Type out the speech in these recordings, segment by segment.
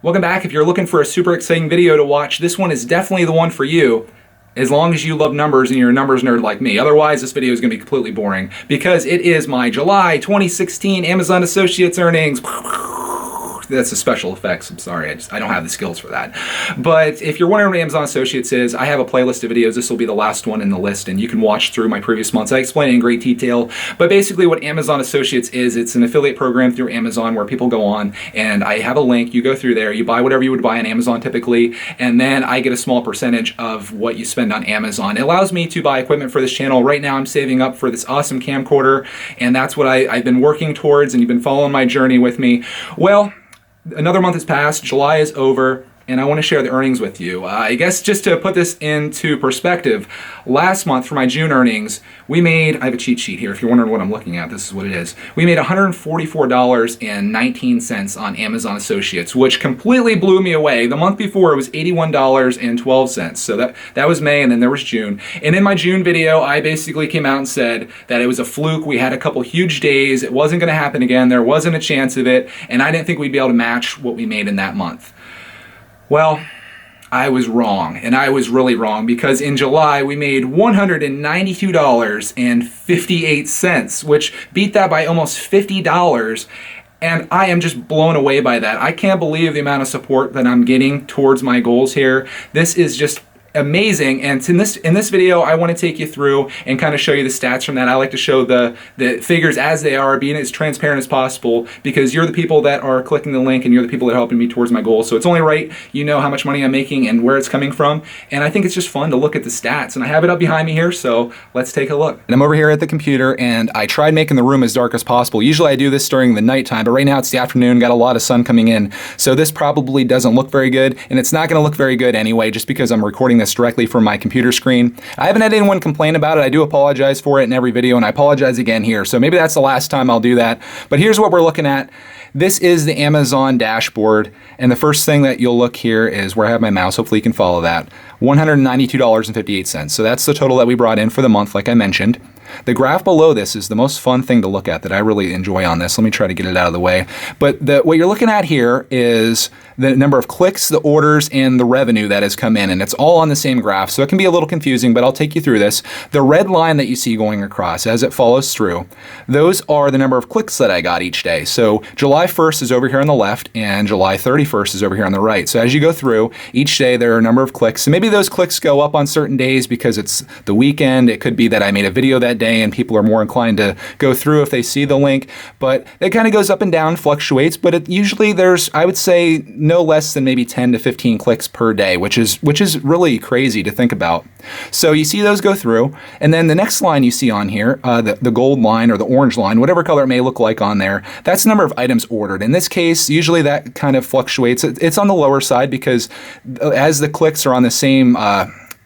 Welcome back. If you're looking for a super exciting video to watch, this one is definitely the one for you, as long as you love numbers and you're a numbers nerd like me. Otherwise, this video is going to be completely boring, because it is my July 2016 Amazon Associates earnings. That's the special effects. I'm sorry, I don't have the skills for that. But if you're wondering what Amazon Associates is, I have a playlist of videos. This will be the last one in the list, and you can watch through my previous months. I explain it in great detail. But basically what Amazon Associates is, it's an affiliate program through Amazon where people go on, and I have a link. You go through there, you buy whatever you would buy on Amazon typically, and then I get a small percentage of what you spend on Amazon. It allows me to buy equipment for this channel. Right now I'm saving up for this awesome camcorder, and that's what I've been working towards, and you've been following my journey with me. Well, another month has passed, July is over, and I want to share the earnings with you. I guess just to put this into perspective, last month for my June earnings, we made, I have a cheat sheet here, if you're wondering what I'm looking at, this is what it is. We made $144.19 on Amazon Associates, which completely blew me away. The month before it was $81.12, so that was May, and then there was June. And in my June video, I basically came out and said that it was a fluke. We had a couple huge days, it wasn't going to happen again, there wasn't a chance of it, and I didn't think we'd be able to match what we made in that month. Well, I was wrong, and I was really wrong, because in July we made $192.58, which beat that by almost $50, and I am just blown away by that. I can't believe the amount of support that I'm getting towards my goals here. This is just amazing, and in this video I want to take you through and kind of show you the stats from that. I like to show the figures as they are, being as transparent as possible, because you're the people that are clicking the link and you're the people that are helping me towards my goals. So it's only right you know how much money I'm making and where it's coming from, and I think it's just fun to look at the stats, and I have it up behind me here, so let's take a look. And I'm over here at the computer, and I tried making the room as dark as possible. Usually I do this during the nighttime, but right now it's the afternoon, got a lot of sun coming in, so this probably doesn't look very good, and it's not going to look very good anyway, just because I'm recording this directly from my computer screen. I haven't had anyone complain about it. I do apologize for it in every video, and I apologize again here. So maybe that's the last time I'll do that. But here's what we're looking at. This is the Amazon dashboard, and the first thing that you'll look here is where I have my mouse. Hopefully you can follow that. $192.58. So that's the total that we brought in for the month, like I mentioned. The graph below this is the most fun thing to look at that I really enjoy on this. Let me try to get it out of the way. But what you're looking at here is the number of clicks, the orders, and the revenue that has come in, and it's all on the same graph, so it can be a little confusing, but I'll take you through this. The red line that you see going across as it follows through, those are the number of clicks that I got each day. So July 1st is over here on the left, and July 31st is over here on the right. So as you go through, each day there are a number of clicks, and maybe those clicks go up on certain days because it's the weekend. It could be that I made a video that day and people are more inclined to go through if they see the link, but it kind of goes up and down, fluctuates, but usually there's, I would say, no less than maybe 10 to 15 clicks per day, which is really crazy to think about. So you see those go through, and then the next line you see on here, the gold line or the orange line, whatever color it may look like on there, that's the number of items ordered. In this case, usually that kind of fluctuates. It's on the lower side because as the clicks are on the same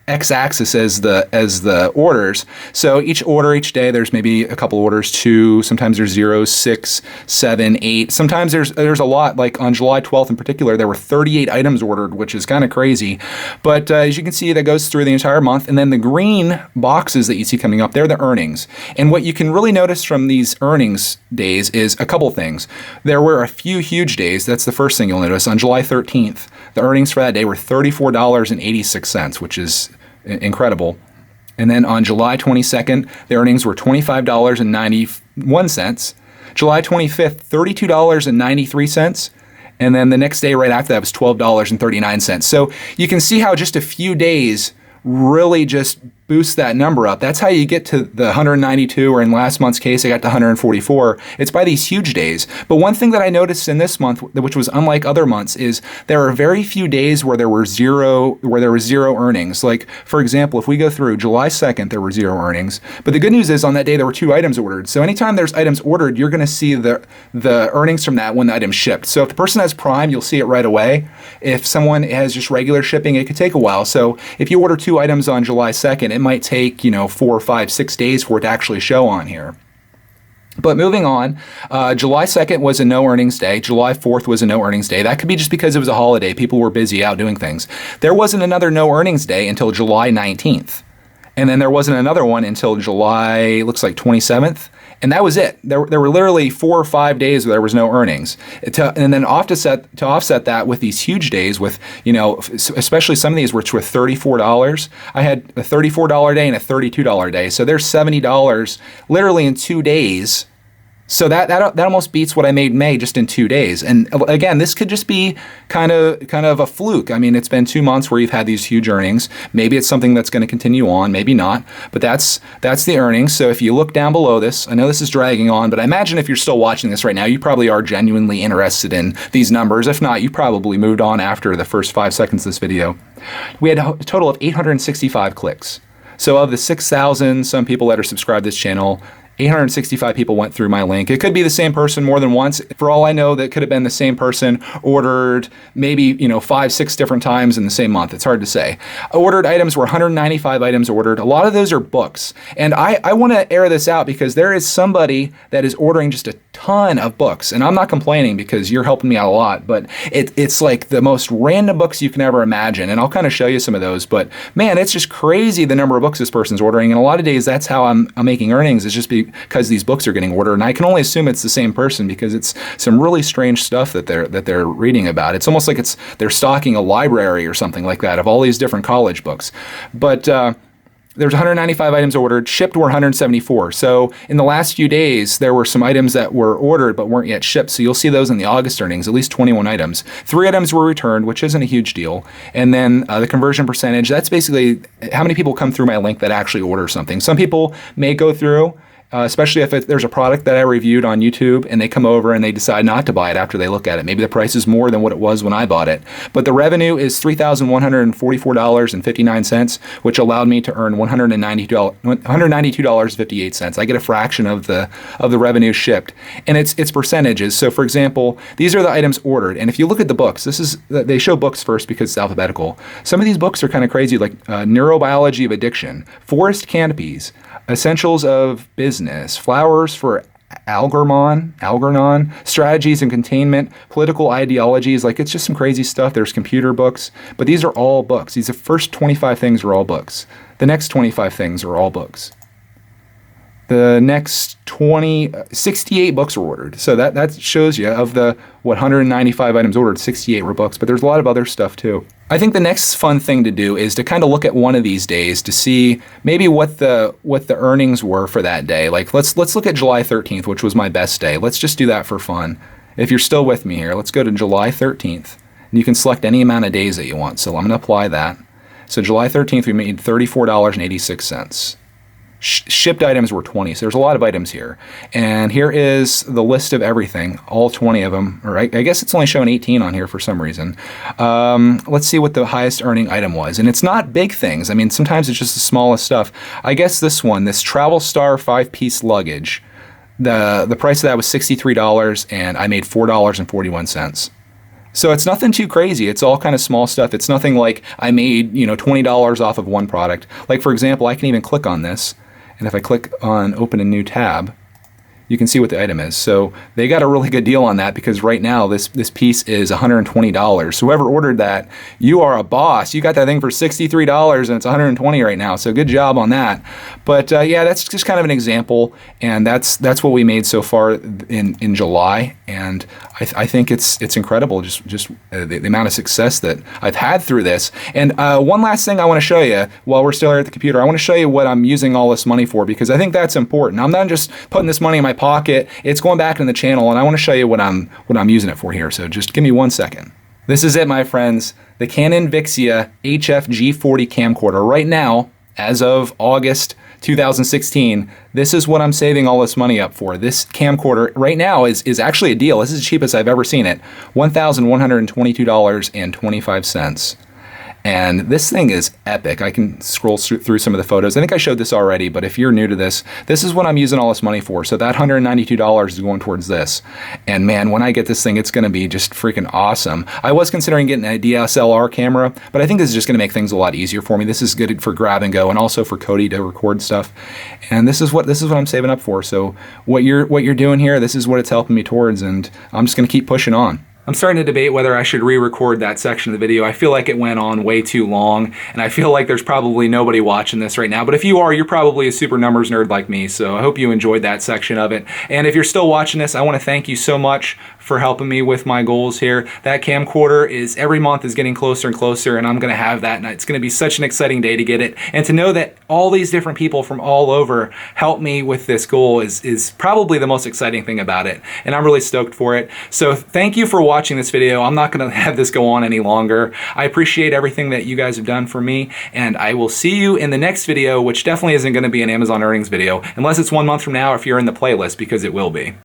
x-axis as the orders. So each order each day, there's maybe a couple orders, 2, sometimes there's 0, 6, 7, 8. Sometimes there's a lot, like on July 12th in particular, there were 38 items ordered, which is kind of crazy. But as you can see, that goes through the entire month. And then the green boxes that you see coming up, they're the earnings. And what you can really notice from these earnings days is a couple things. There were a few huge days. That's the first thing you'll notice. On July 13th, the earnings for that day were $34.86, which is incredible. And then on July 22nd, the earnings were $25.91. July 25th, $32.93. And then the next day right after that was $12.39. So you can see how just a few days really just boost that number up. That's how you get to the 192, or in last month's case, I got to 144. It's by these huge days. But one thing that I noticed in this month, which was unlike other months, is there are very few days where there was zero earnings. Like, for example, if we go through July 2nd, there were 0 earnings. But the good news is on that day, there were 2 items ordered. So anytime there's items ordered, you're going to see the earnings from that when the item shipped. So if the person has Prime, you'll see it right away. If someone has just regular shipping, it could take a while. So if you order 2 items on July 2nd, it might take, 4, 5, 6 days for it to actually show on here. But moving on, July 2nd was a no earnings day. July 4th was a no earnings day. That could be just because it was a holiday. People were busy out doing things. There wasn't another no earnings day until July 19th. And then there wasn't another one until July, looks like 27th. And that was it. There were literally 4 or 5 days where there was no earnings. And then to offset that with these huge days with, especially some of these which were $34. I had a $34 day and a $32 day. So there's $70 literally in 2 days. So that almost beats what I made in May just in 2 days. And again, this could just be kind of a fluke. I mean, it's been 2 months where you've had these huge earnings. Maybe it's something that's going to continue on, maybe not. But that's the earnings. So if you look down below this, I know this is dragging on, but I imagine if you're still watching this right now, you probably are genuinely interested in these numbers. If not, you probably moved on after the first 5 seconds of this video. We had a total of 865 clicks. So of the 6,000 some people that are subscribed to this channel, 865 people went through my link. It could be the same person more than once. For all I know, that could have been the same person ordered maybe 5, 6 different times in the same month. It's hard to say. Ordered items were 195 items ordered. A lot of those are books. And I want to air this out because there is somebody that is ordering just a ton of books. And I'm not complaining because you're helping me out a lot, but it's like the most random books you can ever imagine. And I'll kind of show you some of those. But man, it's just crazy the number of books this person's ordering. And a lot of days that's how I'm making earnings, is just because these books are getting ordered. And I can only assume it's the same person because it's some really strange stuff that they're reading about. It's almost like they're stocking a library or something like that of all these different college books. But there's 195 items ordered, shipped were 174. So in the last few days, there were some items that were ordered but weren't yet shipped. So you'll see those in the August earnings, at least 21 items. 3 items were returned, which isn't a huge deal. And then the conversion percentage, that's basically how many people come through my link that actually order something. Some people may go through, especially if there's a product that I reviewed on YouTube and they come over and they decide not to buy it after they look at it. Maybe the price is more than what it was when I bought it. But the revenue is $3,144.59, which allowed me to earn $192.58. I get a fraction of the revenue shipped. And it's percentages. So for example, these are the items ordered. And if you look at the books, they show books first because it's alphabetical. Some of these books are kind of crazy, like Neurobiology of Addiction, Forest Canopies, Essentials of Business, Flowers for Algernon, Strategies and Containment, Political Ideologies. Like, it's just some crazy stuff. There's computer books, but these are all books. These first 25 things are all books. The next 25 things are all books. The next 68 books were ordered. So that shows you, of the 195 items ordered, 68 were books, but there's a lot of other stuff too. I think the next fun thing to do is to kind of look at one of these days to see maybe what the earnings were for that day. Like let's look at July 13th, which was my best day. Let's just do that for fun. If you're still with me here, let's go to July 13th. And you can select any amount of days that you want. So I'm going to apply that. So July 13th, we made $34.86. Shipped items were 20, so there's a lot of items here. And here is the list of everything, all 20 of them. Or I guess it's only showing 18 on here for some reason. Let's see what the highest earning item was. And it's not big things. I mean, sometimes it's just the smallest stuff. I guess this one, this Travel Star 5-piece luggage, the price of that was $63, and I made $4.41. So it's nothing too crazy. It's all kind of small stuff. It's nothing like I made, $20 off of one product. Like, for example, I can even click on this. And if I click on open a new tab, you can see what the item is. So they got a really good deal on that because right now this piece is $120. So whoever ordered that, you are a boss. You got that thing for $63 and it's $120 right now. So good job on that. But yeah, that's just kind of an example, and that's what we made so far in July. And I think it's incredible, just the amount of success that I've had through this. And one last thing I want to show you while we're still here at the computer, I want to show you what I'm using all this money for, because I think that's important. I'm not just putting this money in my pocket, it's going back in the channel, and I want to show you what I'm using it for here. So just give me 1 second. This is it, my friends, the Canon Vixia HF G40 camcorder. Right now, as of August 2016, this is what I'm saving all this money up for. This camcorder right now is actually a deal. This is the cheapest I've ever seen it, $1,122.25. And this thing is epic. I can scroll through some of the photos. I think I showed this already, but if you're new to this is what I'm using all this money for. So that $192 is going towards this. And man, when I get this thing, it's going to be just freaking awesome. I was considering getting a DSLR camera, but I think this is just going to make things a lot easier for me. This is good for grab and go, and also for Cody to record stuff. And this is what I'm saving up for. So what you're doing here, this is what it's helping me towards, and I'm just going to keep pushing on. I'm starting to debate whether I should re-record that section of the video. I feel like it went on way too long, and I feel like there's probably nobody watching this right now. But if you are, you're probably a super numbers nerd like me, so I hope you enjoyed that section of it. And if you're still watching this, I want to thank you so much for helping me with my goals here. That camcorder is every month is getting closer and closer, and I'm going to have that, and it's going to be such an exciting day to get it. And to know that all these different people from all over help me with this goal is probably the most exciting thing about it, and I'm really stoked for it. So thank you for watching this video. I'm not going to have this go on any longer. I appreciate everything that you guys have done for me, and I will see you in the next video, which definitely isn't going to be an Amazon earnings video, unless it's 1 month from now if you're in the playlist, because it will be.